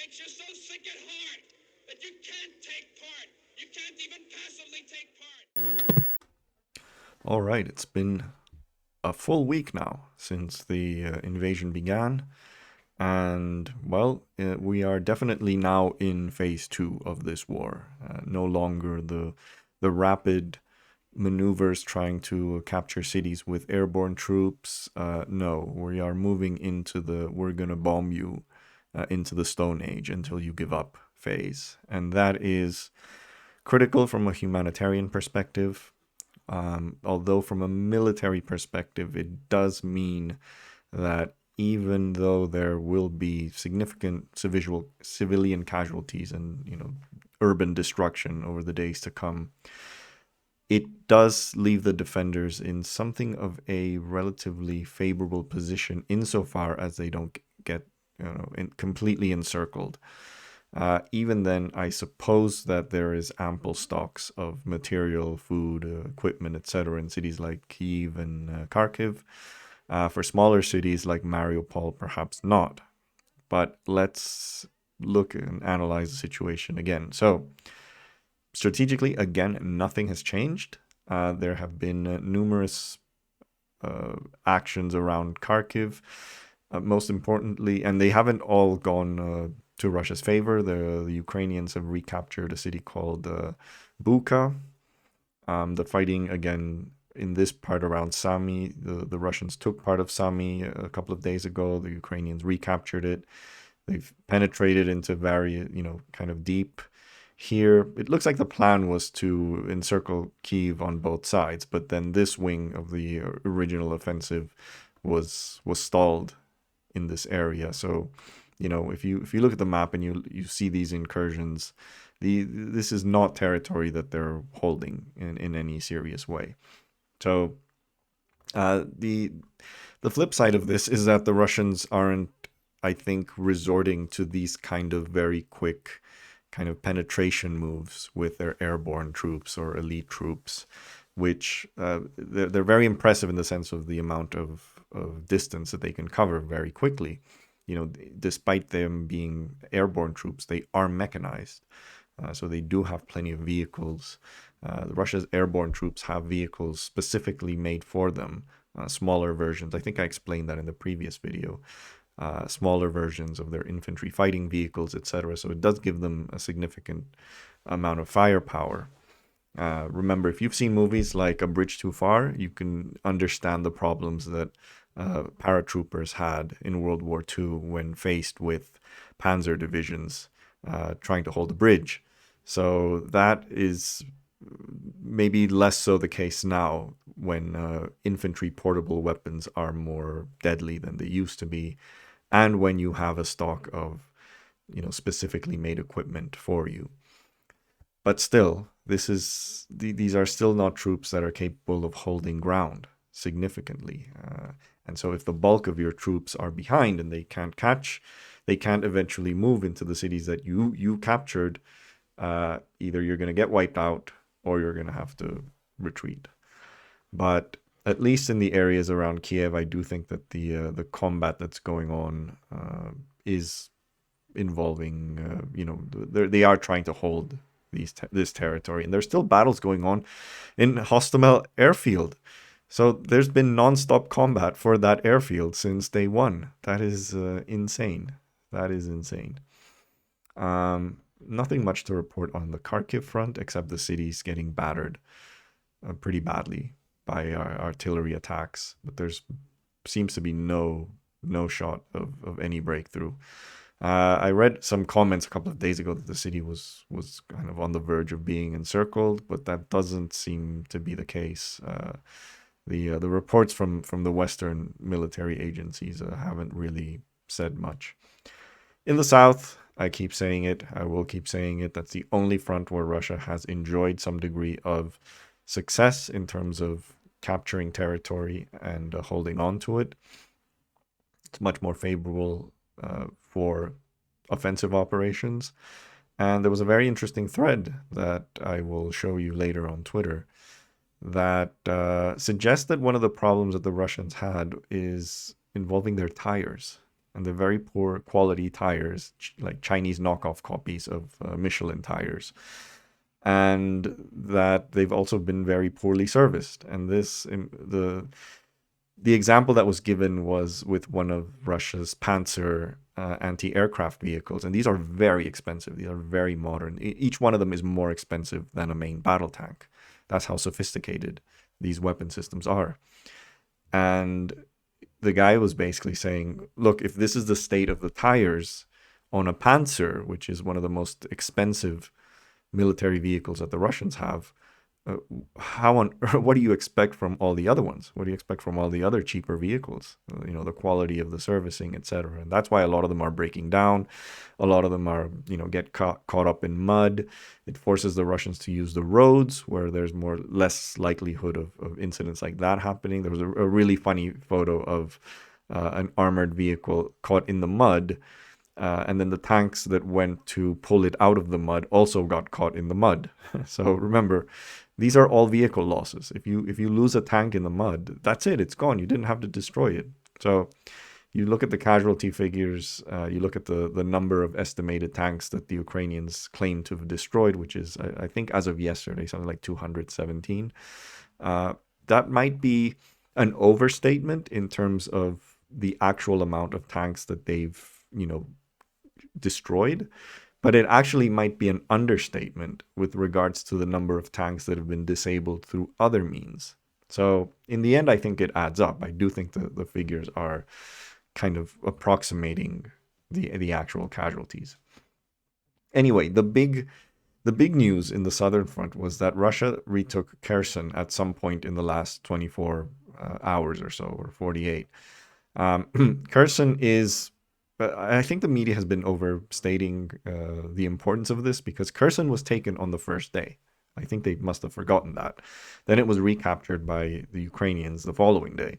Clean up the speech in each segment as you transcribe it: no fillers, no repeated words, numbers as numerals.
makes you so sick at heart that you can't take part. You can't even passively take part. All right, it's been a full week now since the invasion began, and well, we are definitely now in phase two of this war. No longer the rapid maneuvers trying to capture cities with airborne troops. No, we are moving into the "we're gonna bomb you" into the Stone Age until you give up phase, and that is critical from a humanitarian perspective. Although from a military perspective, it does mean that even though there will be significant civilian casualties and urban destruction over the days to come, it does leave the defenders in something of a relatively favorable position insofar as they don't get completely encircled. Even then, I suppose that there is ample stocks of material, food, equipment, etc. in cities like Kyiv and Kharkiv. For smaller cities like Mariupol, perhaps not. But let's look and analyze the situation again. So, strategically, again, nothing has changed. There have been numerous actions around Kharkiv, most importantly, and they haven't all gone to Russia's favor. The Ukrainians have recaptured a city called Buka. The fighting again in this part around Sami, the Russians took part of Sami a couple of days ago. The Ukrainians recaptured it. They've penetrated into very, kind of deep. Here, it looks like the plan was to encircle Kyiv on both sides, but then this wing of the original offensive was stalled in this area. So, if you look at the map and you see these incursions, this is not territory that they're holding in any serious way. So, the flip side of this is that the Russians aren't, I think, resorting to these kind of very quick kind of penetration moves with their airborne troops or elite troops, which they're very impressive in the sense of the amount of distance that they can cover very quickly. Despite them being airborne troops, they are mechanized. So they do have plenty of vehicles. Russia's airborne troops have vehicles specifically made for them, smaller versions. I think I explained that in the previous video. Smaller versions of their infantry fighting vehicles, etc. So it does give them a significant amount of firepower. Remember, if you've seen movies like A Bridge Too Far, you can understand the problems that paratroopers had in World War II when faced with panzer divisions trying to hold a bridge. So that is maybe less so the case now when infantry portable weapons are more deadly than they used to be, and when you have a stock of specifically made equipment for you. But still, these are still not troops that are capable of holding ground significantly. And so if the bulk of your troops are behind and they can't eventually move into the cities that you captured, either you're going to get wiped out or you're going to have to retreat. But at least in the areas around Kiev, I do think that the combat that's going on is involving, they are trying to hold this territory, and there's still battles going on in Hostomel airfield. So there's been non-stop combat for that airfield since day one. That is insane. That is insane. Nothing much to report on the Kharkiv front, except the city's getting battered pretty badly by artillery attacks. But there's seems to be no shot of any breakthrough. I read some comments a couple of days ago that the city was kind of on the verge of being encircled, but that doesn't seem to be the case. The reports from the Western military agencies haven't really said much. In the south, I keep saying it, I will keep saying it, that's the only front where Russia has enjoyed some degree of success in terms of capturing territory and holding on to it. It's much more favorable for offensive operations. And there was a very interesting thread that I will show you later on Twitter that suggests that one of the problems that the Russians had is involving their tires. and they're very poor quality tires, like Chinese knockoff copies of Michelin tires, and that they've also been very poorly serviced. And the example that was given was with one of Russia's Panzer anti-aircraft vehicles, and these are very expensive. These are very modern. Each one of them is more expensive than a main battle tank. That's how sophisticated these weapon systems are. And the guy was basically saying, look, if this is the state of the tires on a Panzer, which is one of the most expensive military vehicles that the Russians have, what do you expect from all the other ones? What do you expect from all the other cheaper vehicles? The quality of the servicing, etc. And that's why a lot of them are breaking down. A lot of them are, get caught up in mud. It forces the Russians to use the roads where there's less likelihood of incidents like that happening. There was a really funny photo of an armored vehicle caught in the mud. And then the tanks that went to pull it out of the mud also got caught in the mud. So remember, these are all vehicle losses. If you lose a tank in the mud, that's it. It's gone. You didn't have to destroy it. So you look at the casualty figures. You look at the number of estimated tanks that the Ukrainians claim to have destroyed, which is, I think, as of yesterday, something like 217. That might be an overstatement in terms of the actual amount of tanks that they've, destroyed. But it actually might be an understatement with regards to the number of tanks that have been disabled through other means. So in the end, I think it adds up. I do think the figures are kind of approximating the actual casualties. Anyway, the big news in the southern front was that Russia retook Kherson at some point in the last 24 hours or so, or 48. Kherson is... But I think the media has been overstating the importance of this, because Kherson was taken on the first day. I think they must have forgotten that. Then it was recaptured by the Ukrainians the following day.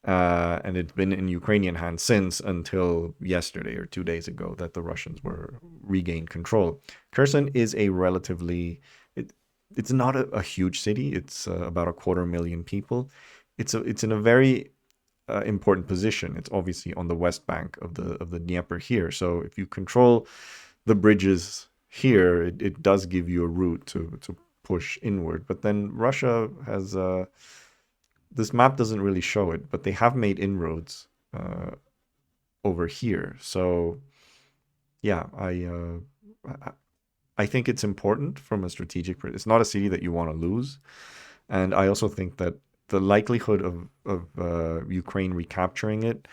And it's been in Ukrainian hands since, until yesterday or 2 days ago that the Russians were regained control. Kherson is a relatively... It's not a huge city. It's about 250,000 people. It's in a very... important position. It's obviously on the west bank of the Dnieper here. So if you control the bridges here, it does give you a route to push inward. But then Russia has this map doesn't really show it, but they have made inroads over here. So yeah, I think it's important from a strategic. It's not a city that you want to lose, and I also think that the likelihood of Ukraine recapturing it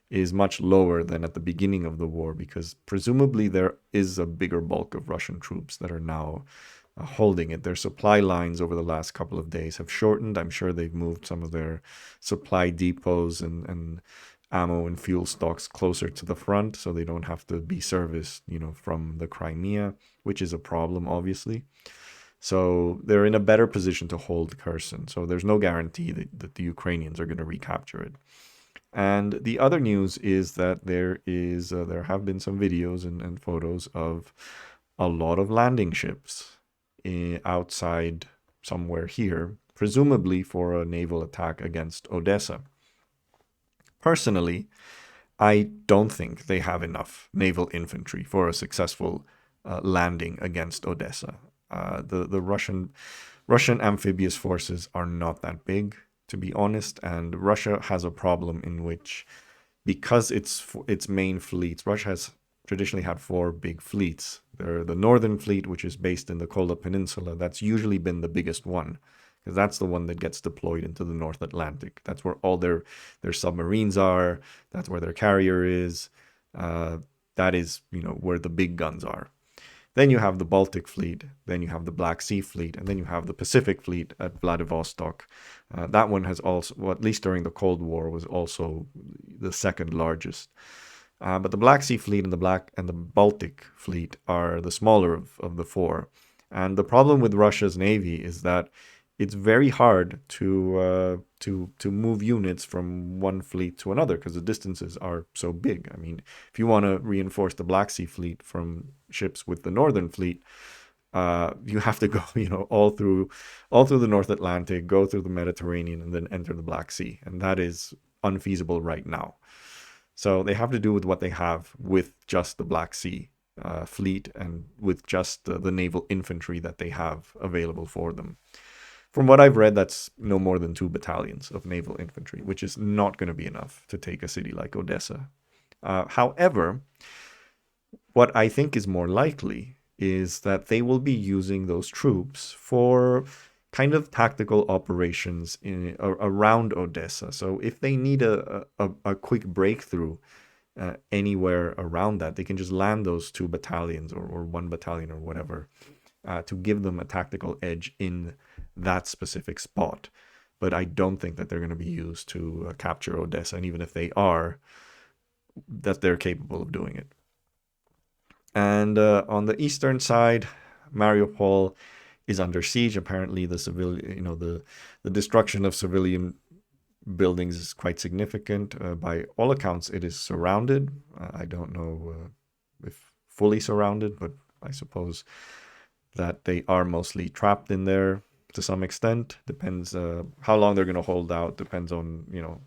is much lower than at the beginning of the war, because presumably there is a bigger bulk of Russian troops that are now holding it. Their supply lines over the last couple of days have shortened. I'm sure they've moved some of their supply depots and ammo and fuel stocks closer to the front, so they don't have to be serviced, from the Crimea, which is a problem, obviously. So they're in a better position to hold Kherson. So there's no guarantee that the Ukrainians are going to recapture it. And the other news is that there have been some videos and photos of a lot of landing ships outside somewhere here, presumably for a naval attack against Odessa. Personally, I don't think they have enough naval infantry for a successful landing against Odessa. The Russian amphibious forces are not that big, to be honest, and Russia has a problem in which, because its main fleets, Russia has traditionally had 4 big fleets. They're the Northern Fleet, which is based in the Kola Peninsula. That's usually been the biggest one, because that's the one that gets deployed into the North Atlantic. That's where all their submarines are. That's where their carrier is. That is, where the big guns are. Then you have the Baltic Fleet, then you have the Black Sea Fleet, and then you have the Pacific Fleet at Vladivostok. That one has also, well, at least during the Cold War, was also the second largest. But the Black Sea Fleet and the Baltic Fleet are the smaller of the 4. And the problem with Russia's Navy is that it's very hard to move units from one fleet to another, because the distances are so big. I mean, if you want to reinforce the Black Sea Fleet from ships with the Northern Fleet, you have to go, all through the North Atlantic, go through the Mediterranean, and then enter the Black Sea, and that is unfeasible right now. So they have to do with what they have with just the Black Sea fleet and with just the naval infantry that they have available for them. From what I've read, that's no more than 2 battalions of naval infantry, which is not going to be enough to take a city like Odessa. However, what I think is more likely is that they will be using those troops for kind of tactical operations around Odessa. So if they need a quick breakthrough anywhere around that, they can just land those 2 battalions or 1 battalion or whatever to give them a tactical edge in that specific spot. But I don't think that they're going to be used to capture Odessa, and even if they are, that they're capable of doing it. And on the eastern side, Mariupol is under siege. Apparently, the destruction of civilian buildings is quite significant. By all accounts, it is surrounded. I don't know if fully surrounded, but I suppose that they are mostly trapped in there to some extent. Depends how long they're going to hold out. Depends on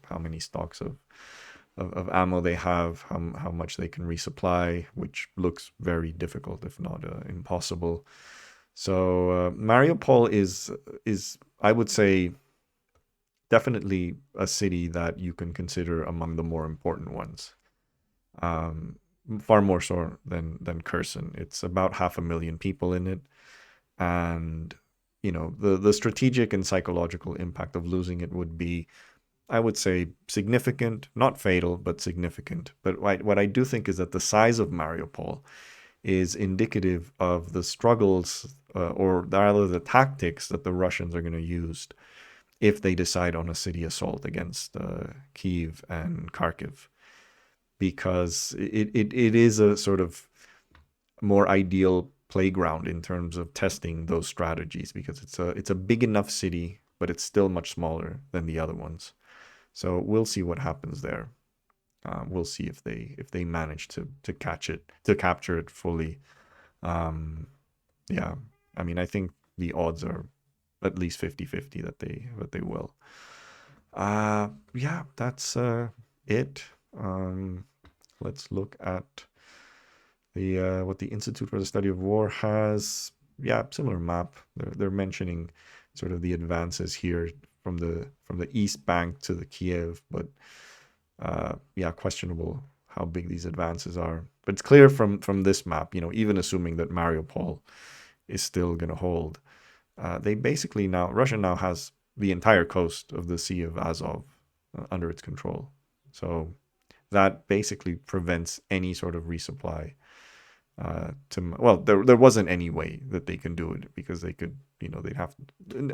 how many stocks of ammo they have, how much they can resupply, which looks very difficult, if not impossible. So Mariupol is I would say definitely a city that you can consider among the more important ones. Far more so than Kherson. It's about 500,000 people in it, and the strategic and psychological impact of losing it would be, I would say, significant, not fatal, but significant. But what I do think is that the size of Mariupol is indicative of the struggles, or rather the tactics that the Russians are going to use if they decide on a city assault against Kyiv and Kharkiv, because it is a sort of more ideal playground in terms of testing those strategies, because it's a big enough city, but it's still much smaller than the other ones. So we'll see what happens there. We'll see if they manage to capture it fully. Yeah, I mean, I think the odds are at least 50-50 that they will. Yeah, that's it. Let's look at the what the Institute for the Study of War has. Yeah, similar map. They're mentioning sort of the advances here from the east bank to the Kiev, but yeah, questionable how big these advances are. But it's clear from this map, even assuming that Mariupol is still going to hold, they basically Russia now has the entire coast of the Sea of Azov under its control. So that basically prevents any sort of resupply. There wasn't any way that they can do it, because they could,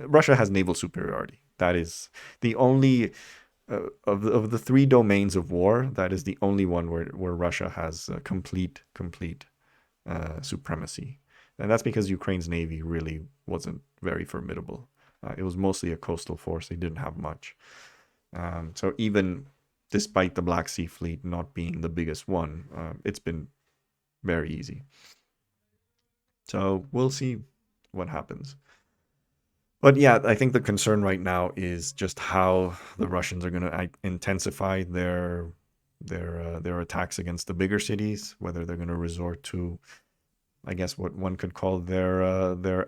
Russia has naval superiority. That is the only of the 3 domains of war. That is the only one where Russia has complete supremacy, and that's because Ukraine's navy really wasn't very formidable. It was mostly a coastal force. They didn't have much. So even despite the Black Sea Fleet not being the biggest one, it's been very easy. So we'll see what happens. But yeah, I think the concern right now is just how the Russians are going to intensify their attacks against the bigger cities, whether they're going to resort to, I guess, what one could call their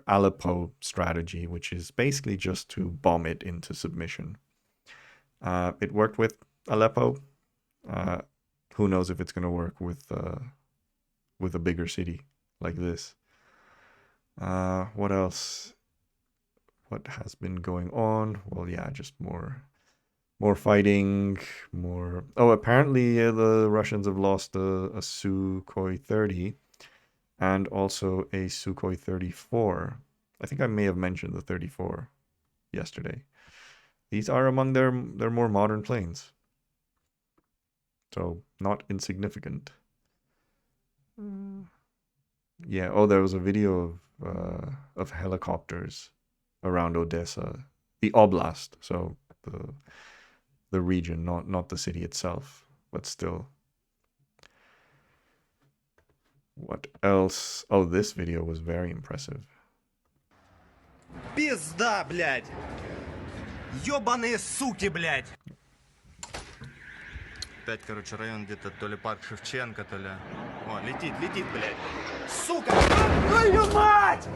Aleppo strategy, which is basically just to bomb it into submission. It worked with Aleppo. Who knows if it's going to work with a bigger city like this. What else? What has been going on? Well, yeah, just more fighting, more. Oh, apparently the Russians have lost a Sukhoi 30 and also a Sukhoi 34. I think I may have mentioned the 34 yesterday. These are among their more modern planes, so not insignificant. Yeah. Oh, there was a video of helicopters around Odessa, the oblast, so the region, not the city itself, but still. What else? Oh, this video was very impressive. Пизда, блядь! Ёбаные суки, блядь! опять, короче, район где-то то ли парк Шевченко, то ли... О, летит, блядь. Сука! Твою мать!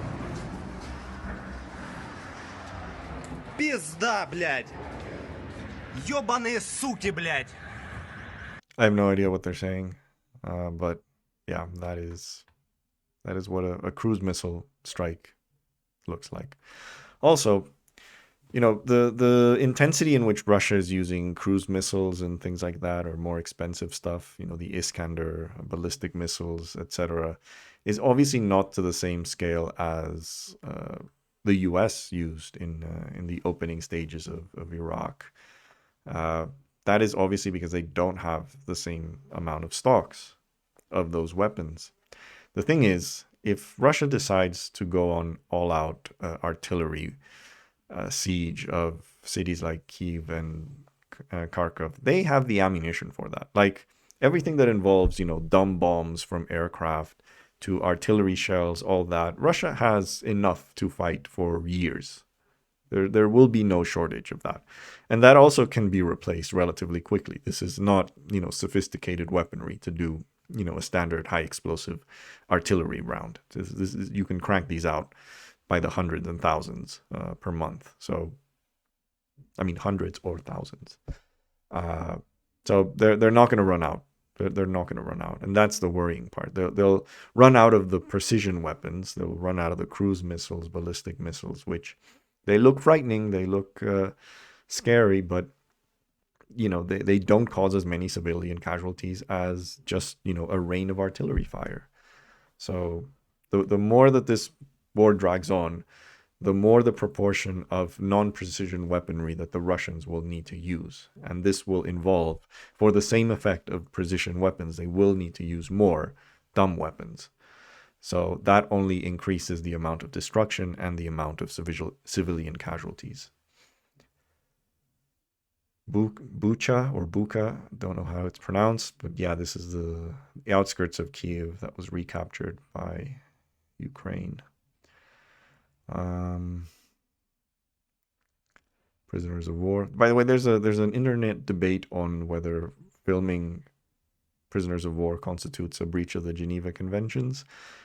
Пизда, блядь! Ёбаные суки, блядь! I have no idea what they're saying, but yeah, that is what a cruise missile strike looks like. Also, you know, the intensity in which Russia is using cruise missiles and things like that, or more expensive stuff, you know, the Iskander ballistic missiles, etc., is obviously not to the same scale as the U.S. used in the opening stages of Iraq. That is obviously because they don't have the same amount of stocks of those weapons. The thing is, if Russia decides to go on all-out artillery siege of cities like Kyiv and Kharkov, they have the ammunition for that. Like everything that involves, you know, dumb bombs from aircraft to artillery shells, all that, Russia has enough to fight for years. There will be no shortage of that. And that also can be replaced relatively quickly. This is not, you know, sophisticated weaponry to do, you know, a standard high explosive artillery round. You can crank these out by the hundreds and thousands per month. So, I mean, hundreds or thousands. So they're not going to run out. They're not going to run out. And that's the worrying part. They'll run out of the precision weapons. They'll run out of the cruise missiles, ballistic missiles, which they look frightening, they look scary, but, you know, they don't cause as many civilian casualties as just, you know, a rain of artillery fire. So the more that this war drags on, the more the proportion of non-precision weaponry that the Russians will need to use. And this will involve, for the same effect of precision weapons, they will need to use more dumb weapons. So that only increases the amount of destruction and the amount of civilian casualties. Bucha or Bucha, don't know how it's pronounced, but yeah, this is the outskirts of Kyiv that was recaptured by Ukraine. Prisoners of war. By the way, there's an internet debate on whether filming prisoners of war constitutes a breach of the Geneva Conventions.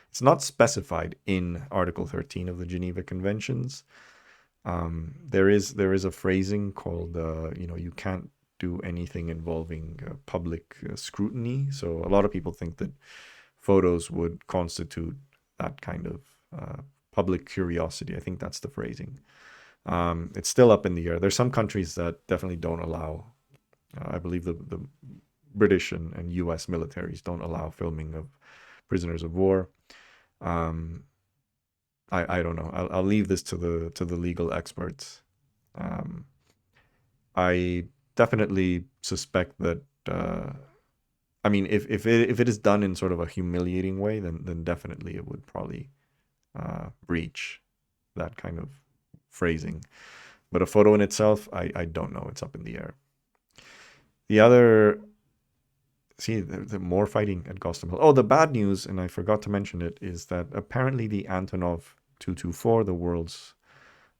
It's not specified in Article 13 of the Geneva Conventions. There is a phrasing called, you know, you can't do anything involving public scrutiny. So a lot of people think that photos would constitute that kind of public curiosity. I think that's the phrasing. It's still up in the air. There's some countries that definitely don't allow, I believe the British and US militaries don't allow filming of prisoners of war. I don't know. I'll leave this to the legal experts. I definitely suspect that. I mean, if it is done in sort of a humiliating way, then definitely it would probably breach that kind of phrasing. But a photo in itself, I don't know. It's up in the air. The other. See, the more fighting at Gostomel. Oh, the bad news, and I forgot to mention it, is that apparently the Antonov 224, the world's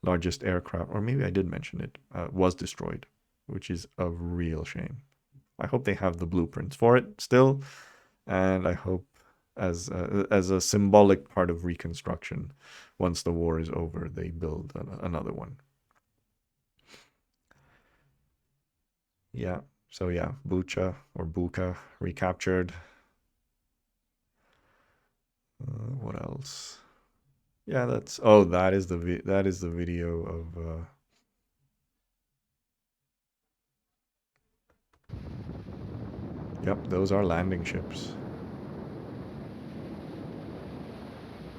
largest aircraft, or maybe I did mention it, was destroyed, which is a real shame. I hope they have the blueprints for it still, and I hope as a symbolic part of reconstruction, once the war is over, they build another one. Yeah. So yeah, Bucha or Bucha recaptured. What else? Yeah, that is the video of. Yep, those are landing ships.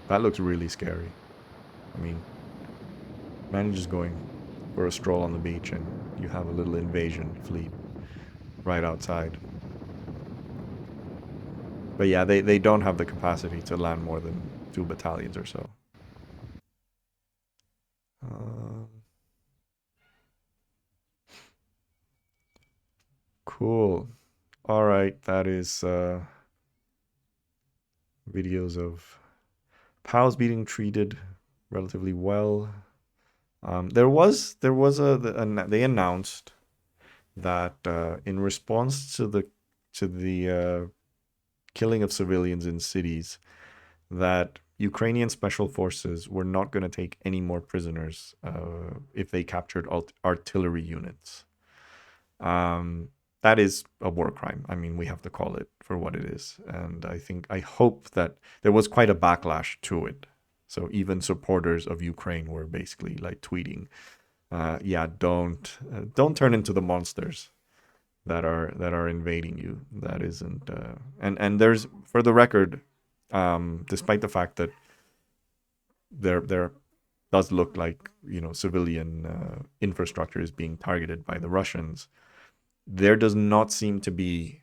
That looks really scary. I mean, man, just going for a stroll on the beach and you have a little invasion fleet right outside. But yeah, they don't have the capacity to land more than 2 battalions or so. Cool. All right, that is videos of POWs being treated relatively well. They announced that in response to the killing of civilians in cities, that Ukrainian special forces were not going to take any more prisoners if they captured artillery units. That is a war crime. I mean, we have to call it for what it is. And I hope that there was quite a backlash to it. So even supporters of Ukraine were basically like tweeting, yeah, don't turn into the monsters that are invading you. That isn't and there's, for the record, despite the fact that there does look like, you know, civilian infrastructure is being targeted by the Russians, there does not seem to be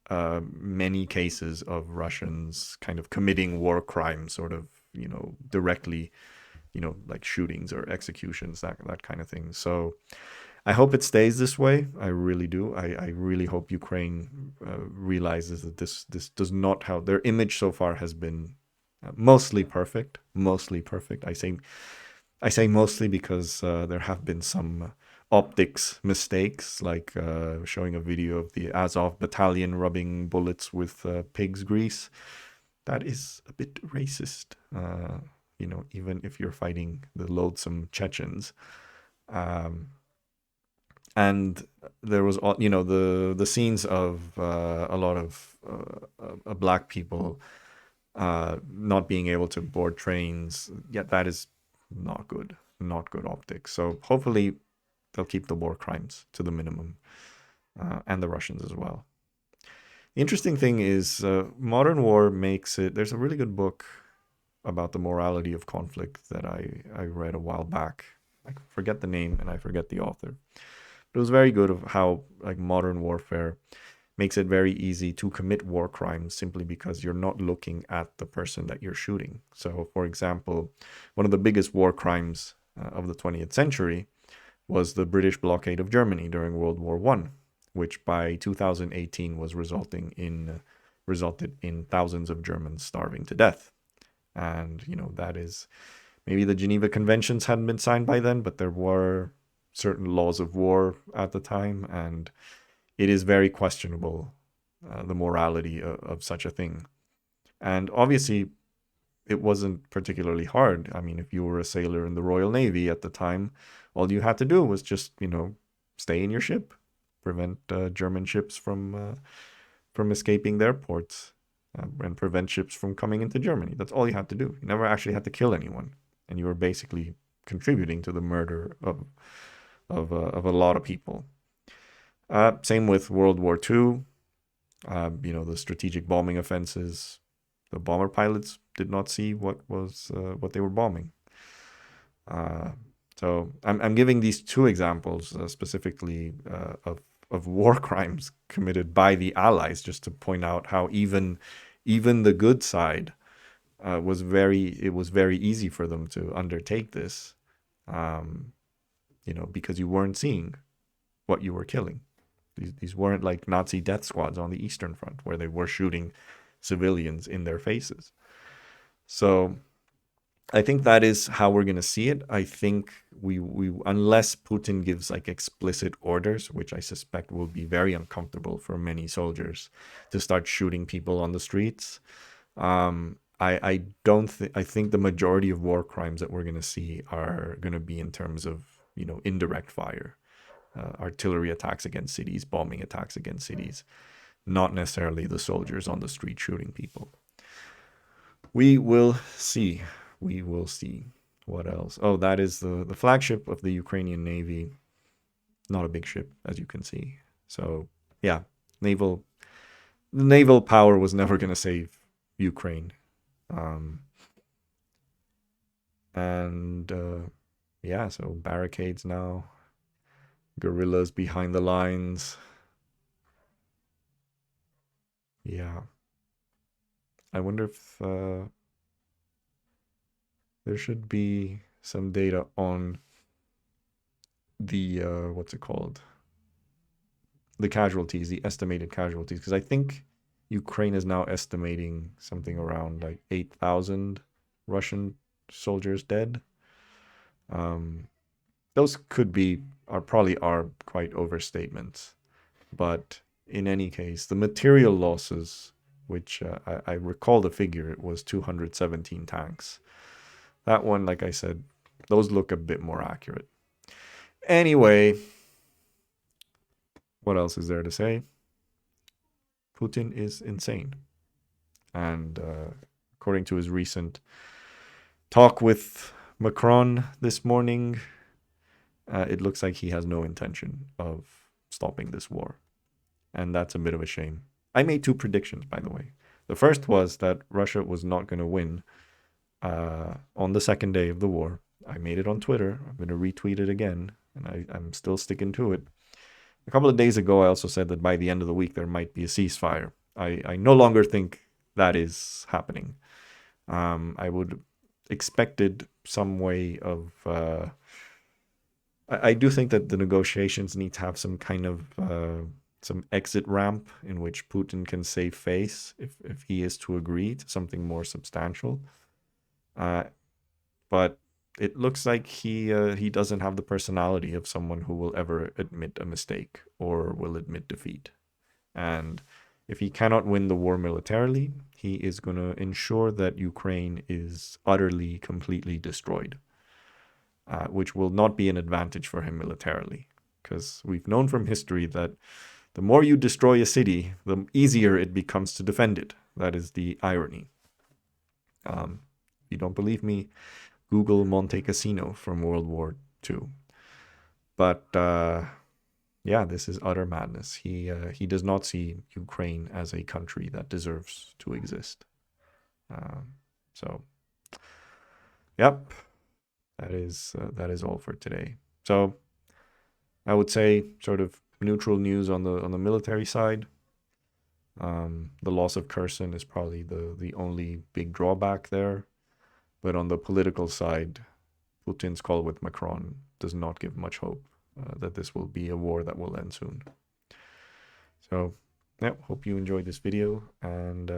many cases of Russians kind of committing war crimes, sort of, you know, directly, you know, like shootings or executions, that kind of thing. So I hope it stays this way. I really do. I really hope Ukraine realizes that this does not how their image so far has been mostly perfect. Mostly perfect. I say mostly because there have been some optics mistakes, like showing a video of the Azov battalion rubbing bullets with pig's grease. That is a bit racist, you know, even if you're fighting the loathsome Chechens. And there was, you know, the scenes of a lot of black people not being able to board trains. Yeah, that is not good optics. So hopefully they'll keep the war crimes to the minimum, and the Russians as well. The interesting thing is modern war makes it. There's a really good book about the morality of conflict that I read a while back. I forget the name and I forget the author. But it was very good of how like modern warfare makes it very easy to commit war crimes simply because you're not looking at the person that you're shooting. So, for example, one of the biggest war crimes of the 20th century was the British blockade of Germany during World War I, which by 2018 was resulted in thousands of Germans starving to death. And, you know, that is, maybe the Geneva Conventions hadn't been signed by then, but there were certain laws of war at the time, and it is very questionable, the morality of such a thing. And obviously, it wasn't particularly hard. I mean, if you were a sailor in the Royal Navy at the time, all you had to do was just, you know, stay in your ship, prevent German ships from escaping their ports, and prevent ships from coming into Germany. That's all you had to do. You never actually had to kill anyone, and you were basically contributing to the murder of a lot of people. Same with World War II. You know, the strategic bombing offenses. The bomber pilots did not see what they were bombing. So I'm giving these two examples specifically of war crimes committed by the Allies, just to point out how even the good side it was very easy for them to undertake this, you know, because you weren't seeing what you were killing. These weren't like Nazi death squads on the Eastern Front where they were shooting civilians in their faces. So I think that is how we're going to see it. I think we unless Putin gives like explicit orders, which I suspect will be very uncomfortable for many soldiers, to start shooting people on the streets. I think the majority of war crimes that we're going to see are going to be in terms of, you know, indirect fire, artillery attacks against cities, bombing attacks against cities, not necessarily the soldiers on the street shooting people. We will see. We will see. What else? Oh, that is the flagship of the Ukrainian Navy. Not a big ship, as you can see. So, yeah, naval power was never going to save Ukraine. Yeah, so barricades now. Guerrillas behind the lines. Yeah. I wonder if there should be some data on the what's it called? The casualties, the estimated casualties, because I think Ukraine is now estimating something around like 8,000 Russian soldiers dead. Those could be probably quite overstatements. But in any case, the material losses, which I recall the figure, it was 217 tanks. That one, like I said, those look a bit more accurate. Anyway, what else is there to say? Putin is insane. And according to his recent talk with Macron this morning, it looks like he has no intention of stopping this war. And that's a bit of a shame. I made 2 predictions, by the way. The first was that Russia was not going to win on the second day of the war. I made it on Twitter. I'm going to retweet it again, and I'm still sticking to it. A couple of days ago, I also said that by the end of the week, there might be a ceasefire. I no longer think that is happening. I would expected some way of... I do think that the negotiations need to have some kind of... some exit ramp in which Putin can save face if he is to agree to something more substantial. But it looks like he doesn't have the personality of someone who will ever admit a mistake or will admit defeat. And if he cannot win the war militarily, he is going to ensure that Ukraine is utterly, completely destroyed, which will not be an advantage for him militarily. Because we've known from history that the more you destroy a city, the easier it becomes to defend it. That is the irony. If you don't believe me, Google Monte Cassino from World War II. But yeah, this is utter madness. He does not see Ukraine as a country that deserves to exist. So, yep, that is all for today. So, I would say sort of neutral news on the military side. The loss of Kherson is probably the only big drawback there. But on the political side, Putin's call with Macron does not give much hope that this will be a war that will end soon. So, yeah, hope you enjoyed this video, and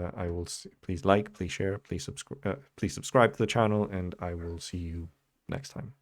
please like, please share, please subscribe to the channel, and I will see you next time.